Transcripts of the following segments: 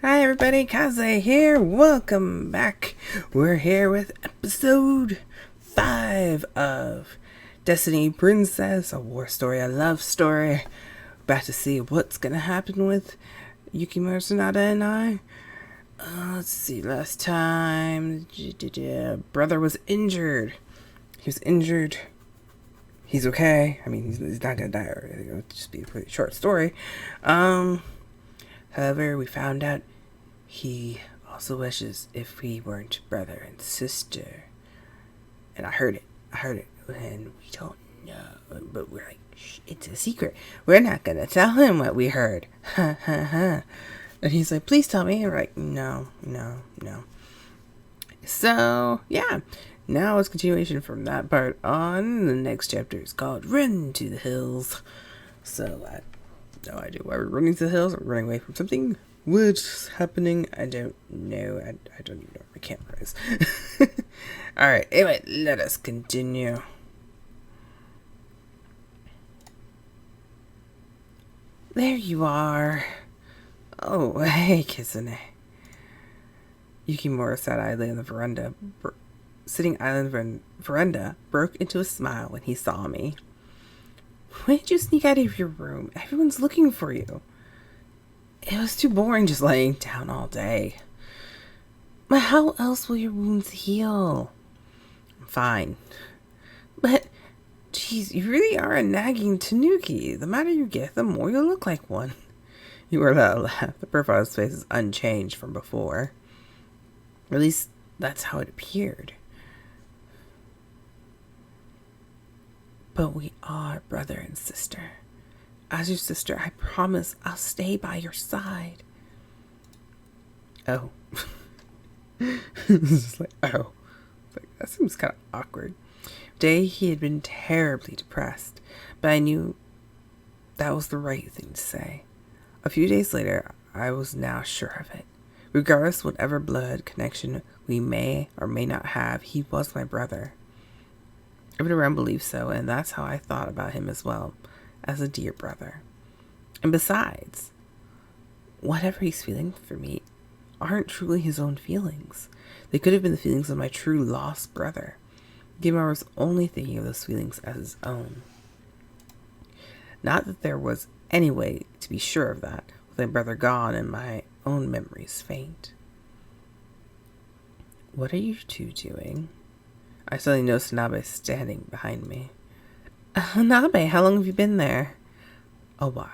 Hi everybody, Kaze here. Welcome back. We're here with episode 5 of Destiny Princess, a war story, a love story. About to see what's gonna happen with Yukimura Sanada and I. Let's see, last time brother was injured. He was injured. He's okay. I mean, he's not gonna die or anything. It'll just be a pretty short story. However, we found out he also wishes if we weren't brother and sister. And I heard it, and we don't know. But we're like, shh, it's a secret. We're not gonna tell him what we heard. Ha ha ha. And he's like, please tell me. And we're like, no. So, yeah. Now it's continuation from that part on. The next chapter is called Run to the Hills. So, I have no idea why we're running to the hills. We're running away from something. What's happening? I don't know. I don't even know where my camera is. Alright, anyway, let us continue. There you are. Oh, hey, Kizune. Yukimura sat idly on the veranda. Sitting idly on the veranda, broke into a smile when he saw me. When did you sneak out of your room? Everyone's looking for you. It was too boring just laying down all day. But how else will your wounds heal? I'm fine. But, geez, you really are a nagging tanuki. The madder you get, the more you'll look like one. You were allowed to laugh. The profile's face is unchanged from before. Or at least, that's how it appeared. But we are brother and sister. As your sister, I promise I'll stay by your side. Oh. It's just like, oh. It's like, that seems kind of awkward. Today he had been terribly depressed, but I knew that was the right thing to say. A few days later, I was now sure of it. Regardless of whatever blood connection we may or may not have, he was my brother. Everyone believed so, and that's how I thought about him as well, as a dear brother. And besides, whatever he's feeling for me aren't truly his own feelings. They could have been the feelings of my true lost brother. Yukimura was only thinking of those feelings as his own. Not that there was any way to be sure of that, with my brother gone and my own memories faint. What are you two doing? I suddenly noticed Hanabi standing behind me. Hanabi, how long have you been there? A while.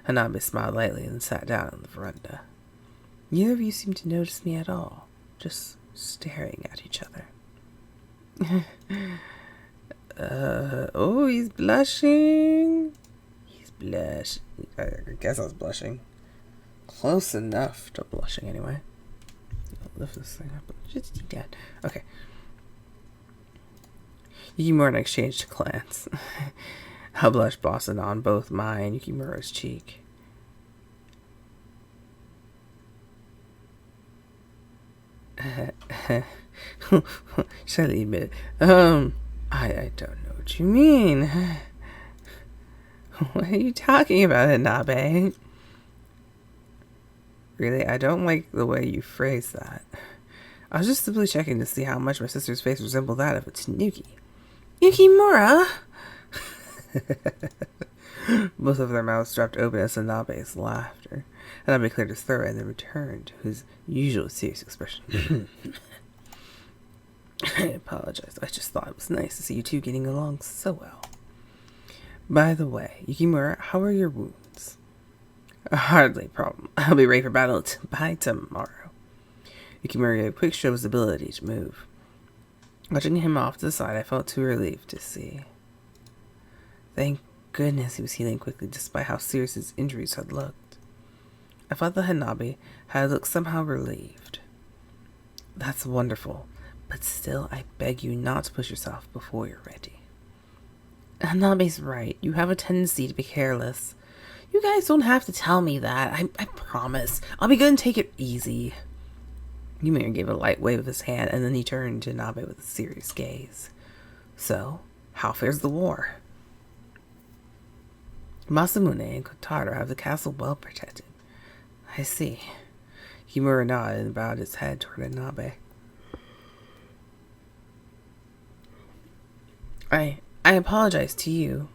Hanabi smiled lightly and sat down on the veranda. Neither of you seem to notice me at all, just staring at each other. Oh, he's blushing. He's blushing. I guess I was blushing. Close enough to blushing, anyway. I'll lift this thing up. Just dead. Okay. Yukimura and I exchanged a glance. A blush blossomed on both mine and Yukimura's cheek. Shall I admit? I don't know what you mean. What are you talking about, Hanabi? Really, I don't like the way you phrase that. I was just simply checking to see how much my sister's face resembled that of a tanuki. Yukimura! Both of their mouths dropped open as Hanabi's laughter. Hanabi cleared his throat and then returned to his usual serious expression. I apologize. I just thought it was nice to see you two getting along so well. By the way, Yukimura, how are your wounds? Hardly a problem. I'll be ready for battle by tomorrow. Yukimura gave a quick show of his ability to move. Watching him off to the side, I felt too relieved to see. Thank goodness he was healing quickly despite how serious his injuries had looked. I thought that Hanabi had looked somehow relieved. That's wonderful, but still I beg you not to push yourself before you're ready. Hanabi's right. You have a tendency to be careless. You guys don't have to tell me that. I promise. I'll be good and take it easy. Yukimura gave a light wave of his hand, and then he turned to Hanabi with a serious gaze. So, how fares the war? Masamune and Kotaro have the castle well protected. I see. Yukimura nodded and bowed his head toward Hanabi. I apologize to you,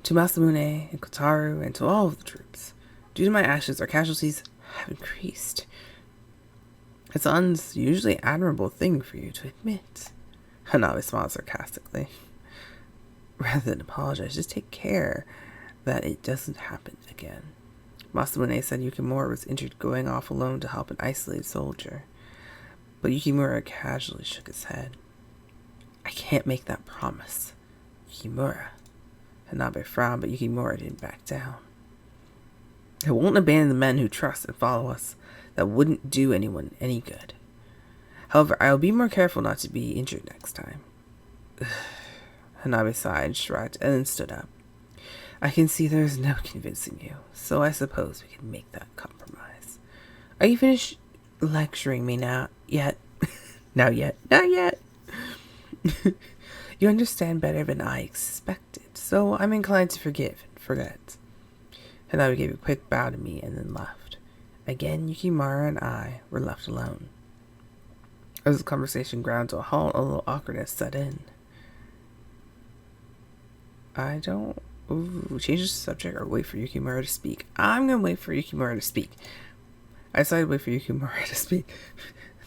to Masamune and Kotaro, and to all of the troops. Due to my actions, our casualties have increased. It's an unusually admirable thing for you to admit. Hanabi smiled sarcastically. Rather than apologize, just take care that it doesn't happen again. Masamune said Yukimura was injured going off alone to help an isolated soldier, but Yukimura casually shook his head. I can't make that promise. Yukimura. Hanabi frowned, but Yukimura didn't back down. I won't abandon the men who trust and follow us. That wouldn't do anyone any good. However, I'll be more careful not to be injured next time. Hanabi sighed, shrugged, and then stood up. I can see there's no convincing you, so I suppose we can make that compromise. Are you finished lecturing me now? Yet? Not yet. You understand better than I expected, so I'm inclined to forgive and forget. Hanabi gave a quick bow to me and then left. Again, Yukimura and I were left alone. As the conversation ground to a halt, a little awkwardness set in. I don't... change the subject or wait for Yukimura to speak. I'm going to wait for Yukimura to speak. I decided to wait for Yukimura to speak.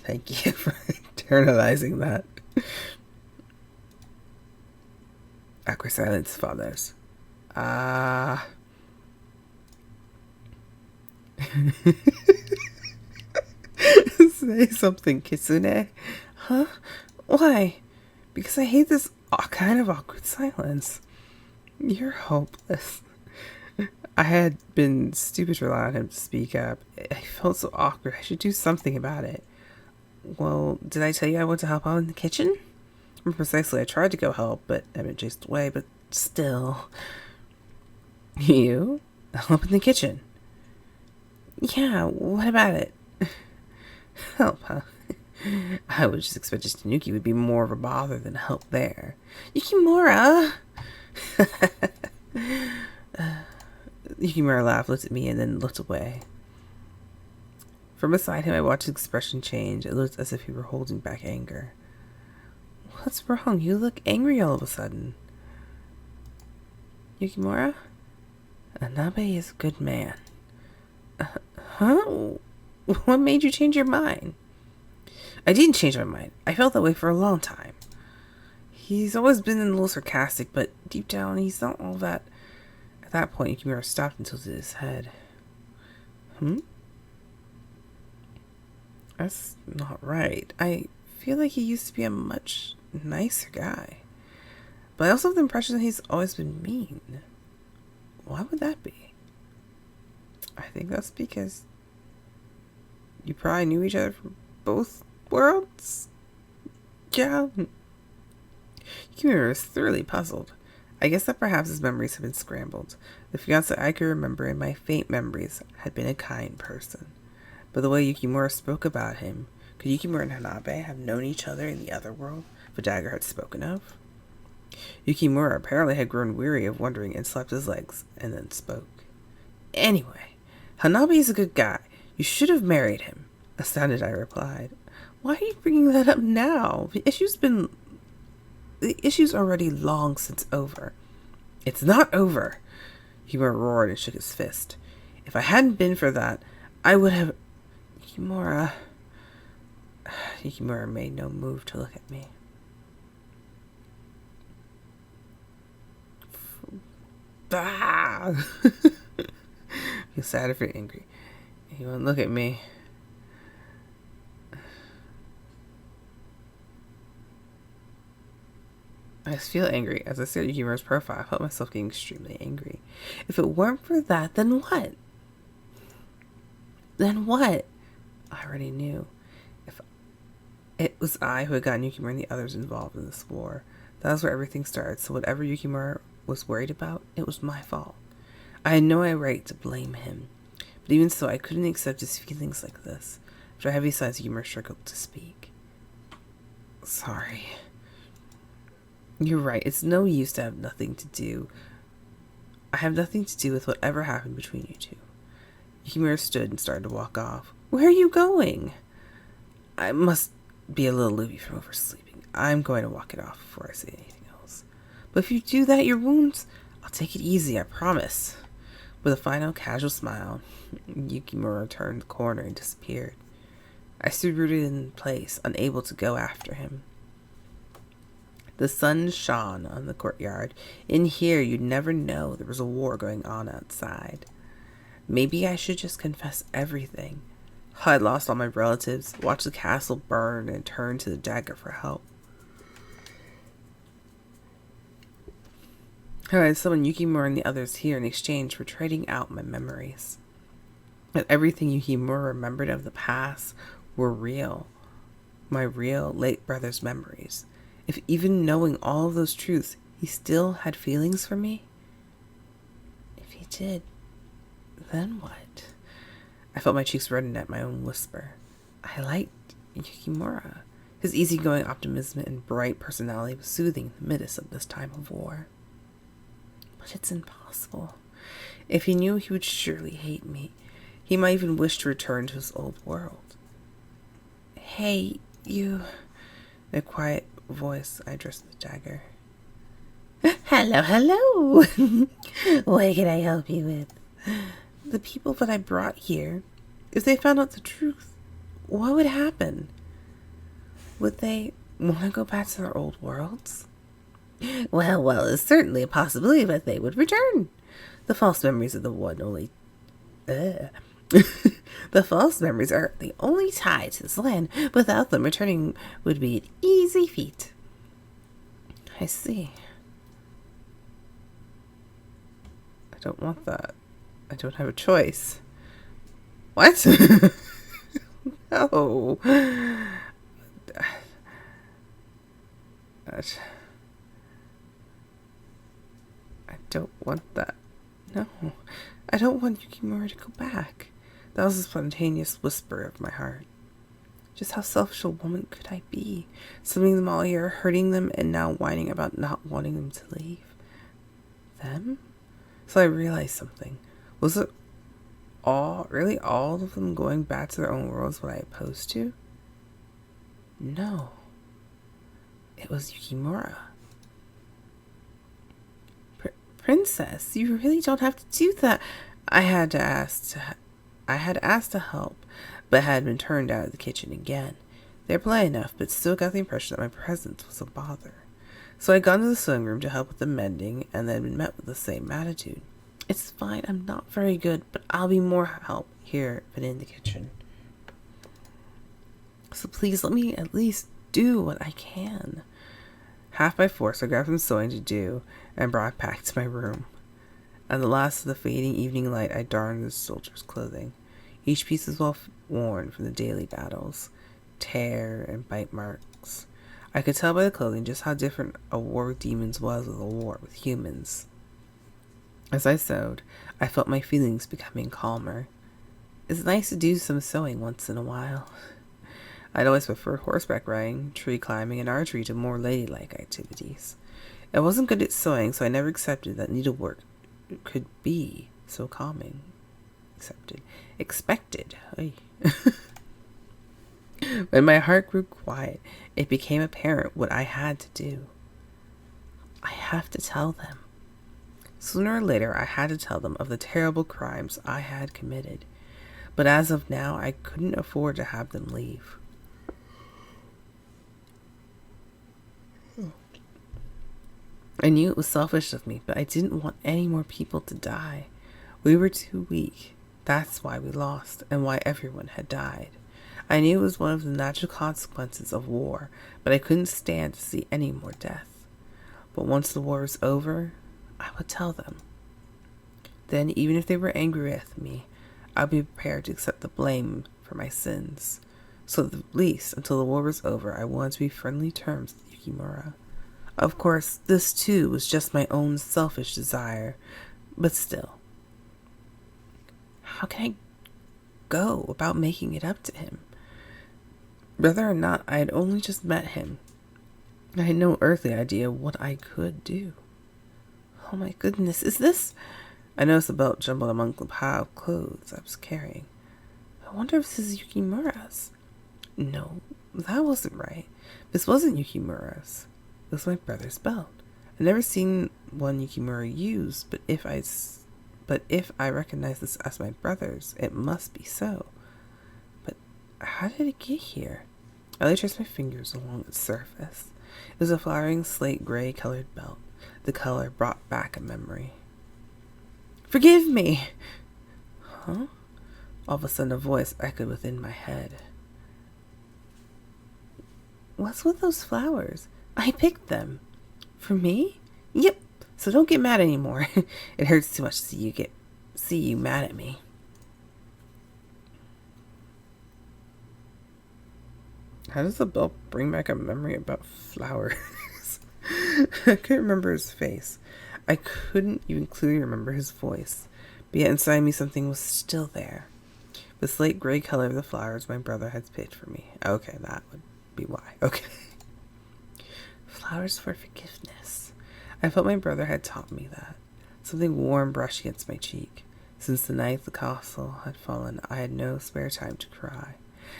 Thank you for internalizing that. Awkward silence follows. Say something, Kitsune. Huh? Why? Because I hate this kind of awkward silence. You're hopeless. I had been stupid to rely on him to speak up. I felt so awkward. I should do something about it. Well, did I tell you I went to help out in the kitchen? Precisely, I tried to go help, but I've been chased away, but still. You? Help in the kitchen? Yeah, what about it? Help, huh? I would just expect Tanuki would be more of a bother than help there. Yukimura! Yukimura laughed, looked at me, and then looked away. From beside him, I watched his expression change. It looked as if he were holding back anger. What's wrong? You look angry all of a sudden. Yukimura? Hanabi is a good man. Huh? What made you change your mind? I didn't change my mind. I felt that way for a long time. He's always been a little sarcastic, but deep down, he's not all that. At that point, Yukimura stopped and tilted his head. That's not right. I feel like he used to be a much nicer guy. But I also have the impression that he's always been mean. Why would that be? I think that's because you probably knew each other from both worlds? Yeah. Yukimura was thoroughly puzzled. I guess that perhaps his memories had been scrambled. The fiancé I could remember in my faint memories had been a kind person. But the way Yukimura spoke about him, could Yukimura and Hanabi have known each other in the other world the dagger had spoken of? Yukimura apparently had grown weary of wondering and slapped his legs and then spoke. Anyway, Hanabi is a good guy. You should have married him. Astounded, I replied. Why are you bringing that up now? The issue's already long since over. It's not over. Yukimura roared and shook his fist. If I hadn't been for that, I would have... Yukimura made no move to look at me. Feel sad if you're angry. He won't look at me. I just feel angry. As I stared at Yukimura's profile, I felt myself getting extremely angry. If it weren't for that, then what? Then what? I already knew. If it was I who had gotten Yukimura and the others involved in this war, that was where everything started. So whatever Yukimura was worried about, it was my fault. I had no right to blame him. But even so, I couldn't accept his feelings like this. After heavy sighs, Yukimura struggled to speak. Sorry. You're right. It's no use to have nothing to do. I have nothing to do with whatever happened between you two. Yukimura stood and started to walk off. Where are you going? I must be a little loopy from oversleeping. I'm going to walk it off before I say anything else. But if you do that, your wounds, I'll take it easy, I promise. With a final casual smile, Yukimura turned the corner and disappeared. I stood rooted in place, unable to go after him. The sun shone on the courtyard. In here, you'd never know there was a war going on outside. Maybe I should just confess everything. How I'd lost all my relatives, watched the castle burn, and turned to the dagger for help. How I summoned Yukimura and the others here in exchange for trading out my memories. That everything Yukimura remembered of the past were real. My real late brother's memories. If even knowing all of those truths, he still had feelings for me? If he did, then what? I felt my cheeks redden at my own whisper. I liked Yukimura. His easygoing optimism and bright personality was soothing in the midst of this time of war. But it's impossible. If he knew, he would surely hate me. He might even wish to return to his old world. Hey, you... In a quiet voice, I addressed the dagger. Hello, hello! What can I help you with? The people that I brought here, if they found out the truth, what would happen? Would they want to go back to their old worlds? Well, it's certainly a possibility that they would return. The false memories of the one only... The false memories are the only tie to this land. Without them, returning would be an easy feat. I see. I don't want that. I don't have a choice. What? No. I don't want that. No. I don't want Yukimura to go back. That was a spontaneous whisper of my heart. Just how selfish a woman could I be? Sending them all here, hurting them, and now whining about not wanting them to leave. Them? So I realized something. Was it really all of them going back to their own worlds what I opposed to? No. It was Yukimura. Princess, you really don't have to do that. I had asked to help, but had been turned out of the kitchen again. They were polite enough, but still got the impression that my presence was a bother. So I'd gone to the sewing room to help with the mending, and then been met with the same attitude. It's fine, I'm not very good, but I'll be more help here than in the kitchen. So please let me at least do what I can. Half by force, I grabbed some sewing to do, and brought it back to my room. At the last of the fading evening light, I donned the soldier's clothing. Each piece was well worn from the daily battles, tear and bite marks. I could tell by the clothing just how different a war with demons was with a war with humans. As I sewed, I felt my feelings becoming calmer. It's nice to do some sewing once in a while. I'd always preferred horseback riding, tree climbing, and archery to more ladylike activities. I wasn't good at sewing, so I never accepted that needlework could be so calming. Expected. When my heart grew quiet, it became apparent what I had to do. I have to tell them. Sooner or later, I had to tell them of the terrible crimes I had committed. But as of now, I couldn't afford to have them leave. I knew it was selfish of me, but I didn't want any more people to die. We were too weak. That's why we lost, and why everyone had died. I knew it was one of the natural consequences of war, but I couldn't stand to see any more death. But once the war was over, I would tell them. Then, even if they were angry with me, I'd be prepared to accept the blame for my sins. So at least, until the war was over, I wanted to be friendly terms with Yukimura. Of course, this too was just my own selfish desire, but still. How can I go about making it up to him? Whether or not I had only just met him, I had no earthly idea what I could do. Oh my goodness, is this I noticed the belt jumbled among the pile of clothes I was carrying. I wonder if this is Yukimura's. No, that wasn't right. This wasn't Yukimura's. It was my brother's belt. I'd never seen one Yukimura use, but if I recognize this as my brother's, it must be so. But how did it get here? I only traced my fingers along its surface. It was a flowering slate gray colored belt. The color brought back a memory. Forgive me! Huh? All of a sudden a voice echoed within my head. What's with those flowers? I picked them. For me? Yep. So don't get mad anymore. It hurts too much to see you mad at me. How does the belt bring back a memory about flowers? I couldn't remember his face. I couldn't even clearly remember his voice. But yet inside me something was still there. The slate gray color of the flowers my brother had picked for me. Okay, that would be why. Okay. Flowers for forgiveness. I felt my brother had taught me that. Something warm brushed against my cheek. Since the night the castle had fallen, I had no spare time to cry.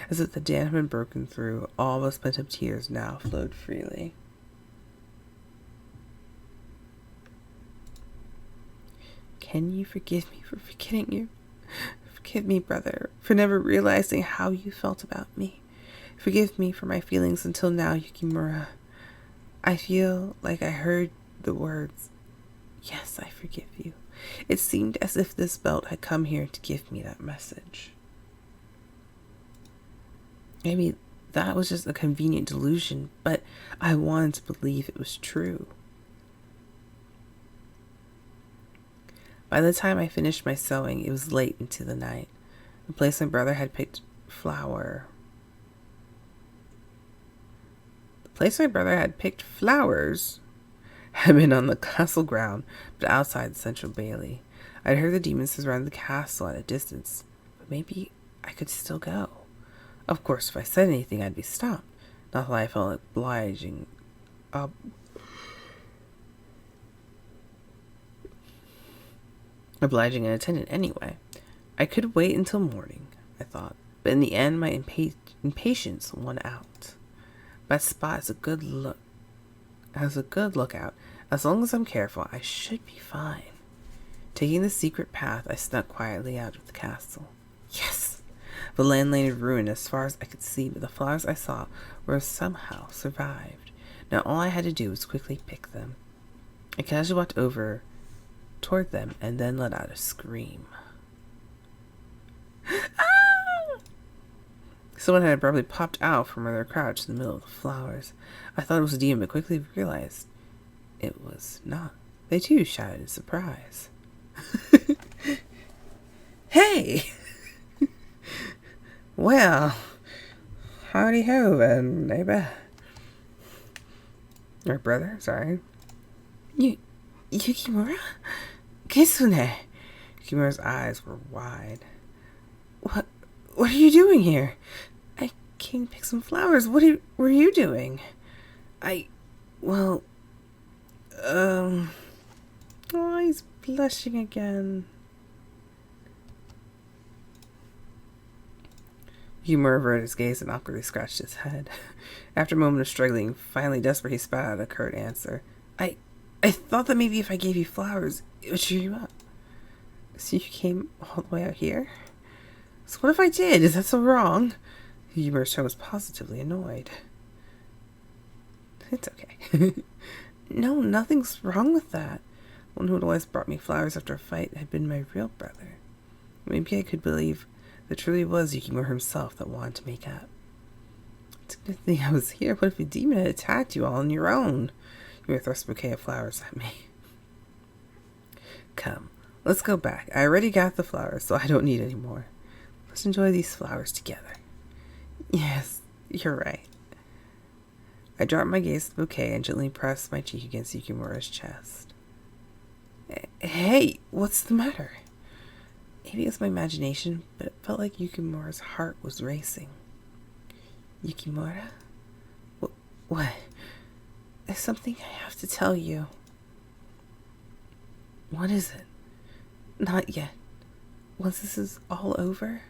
As if the dam had been broken through, all those pent-up tears now flowed freely. Can you forgive me for forgetting you? Forgive me, brother, for never realizing how you felt about me. Forgive me for my feelings until now, Yukimura. I feel like I heard the words, yes, I forgive you. It seemed as if this belt had come here to give me that message. Maybe that was just a convenient delusion, but I wanted to believe it was true. By the time I finished my sewing, it was late into the night. The place my brother had picked flowers had been on the castle ground, but outside the central bailey. I'd heard the demons surround the castle at a distance, but maybe I could still go. Of course, if I said anything, I'd be stopped. Not that I felt like obliging an attendant anyway. I could wait until morning, I thought, but in the end my impatience won out. That spot has a good lookout. As long as I'm careful, I should be fine. Taking the secret path, I snuck quietly out of the castle. Yes! The land lay ruined as far as I could see, but the flowers I saw were somehow survived. Now all I had to do was quickly pick them. I casually walked over toward them and then let out a scream. Ah! Someone had abruptly popped out from where they were crouched in the middle of the flowers. I thought it was a demon, but quickly realized it was not. They too shouted in surprise. Hey! Well, howdy ho then, neighbor. Or brother, sorry. Yukimura? Kisune! Yukimura's eyes were wide. What are you doing here? I came to pick some flowers. What were you doing? Oh, he's blushing again. Yukimura averted his gaze and awkwardly scratched his head. After a moment of struggling, finally desperate, he spat out a curt answer. I thought that maybe if I gave you flowers, it would cheer you up. So you came all the way out here? So what if I did? Is that so wrong? Yukimura's tone was positively annoyed. It's okay. No, nothing's wrong with that. One who had always brought me flowers after a fight had been my real brother. Maybe I could believe that truly was Yukimura himself that wanted to make up. It's a good thing I was here. What if a demon had attacked you all on your own? You thrust a bouquet of flowers at me. Come, let's go back. I already got the flowers, so I don't need any more. Let's enjoy these flowers together. Yes, you're right. I dropped my gaze to the bouquet and gently pressed my cheek against Yukimura's chest. Hey, what's the matter? Maybe it was my imagination, but it felt like Yukimura's heart was racing. Yukimura? What? There's something I have to tell you. What is it? Not yet. Once this is all over,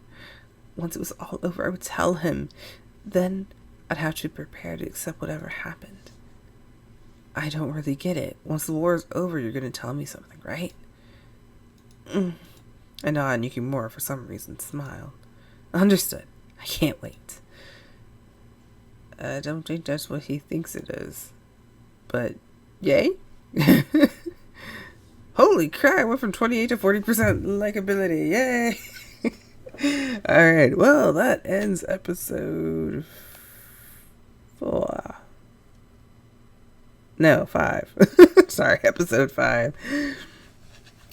once it was all over, I would tell him. Then I'd have to prepare to accept whatever happened. I don't really get it. Once the war is over, you're going to tell me something, right? Anada and Yukimura, for some reason, smiled. Understood. I can't wait. I don't think that's what he thinks it is. But, yay? Holy crap, I went from 28 to 40% likability. Yay! Alright, well, that ends episode 4. No, 5. Sorry, episode 5.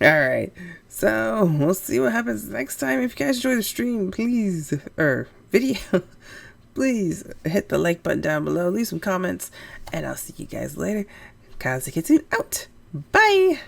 Alright, so we'll see what happens next time. If you guys enjoy the stream, please, or video, please hit the like button down below, leave some comments, and I'll see you guys later. Kazakitsune out. Bye!